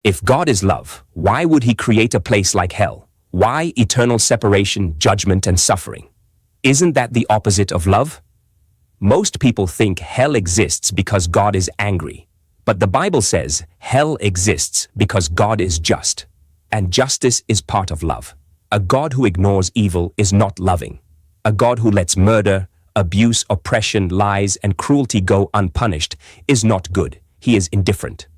If God is love, why would he create a place like hell? Why eternal separation, judgment, and suffering? Isn't that the opposite of love? Most people think hell exists because God is angry. But the Bible says hell exists because God is just. And justice is part of love. A God who ignores evil is not loving. A God who lets murder, abuse, oppression, lies, and cruelty go unpunished is not good. He is indifferent.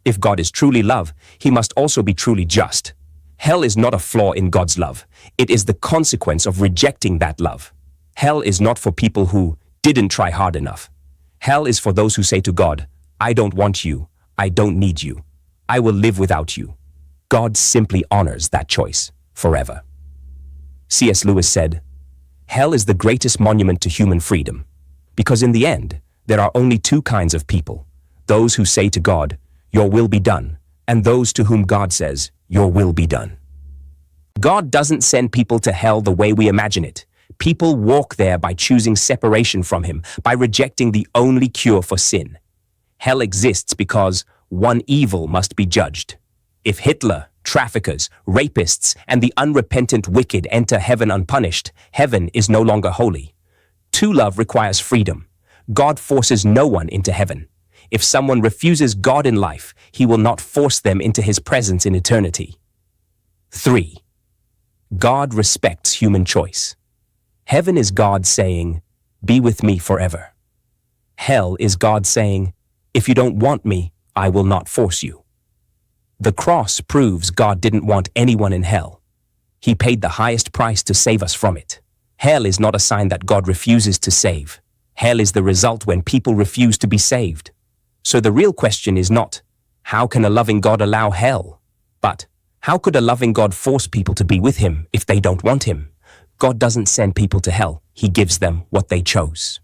If God is truly love, he must also be truly just. Hell is not a flaw in God's love. It is the consequence of rejecting that love. Hell is not for people who didn't try hard enough. Hell is for those who say to God, I don't want you. I don't need you. I will live without you. God simply honors that choice forever. C.S. Lewis said, hell is the greatest monument to human freedom, because in the end, there are only two kinds of people. Those who say to God, your will be done, and those to whom God says, your will be done. God doesn't send people to hell the way we imagine it. People walk there by choosing separation from him, by rejecting the only cure for sin. Hell exists because one evil must be judged. If Hitler, traffickers, rapists, and the unrepentant wicked enter heaven unpunished, heaven is no longer holy. True love requires freedom. God forces no one into heaven. If someone refuses God in life, he will not force them into his presence in eternity. 3. God respects human choice. Heaven is God saying, be with me forever. Hell is God saying, if you don't want me, I will not force you. The cross proves God didn't want anyone in hell. He paid the highest price to save us from it. Hell is not a sign that God refuses to save. Hell is the result when people refuse to be saved. So the real question is not, how can a loving God allow hell? But, how could a loving God force people to be with him if they don't want him? God doesn't send people to hell. He gives them what they chose.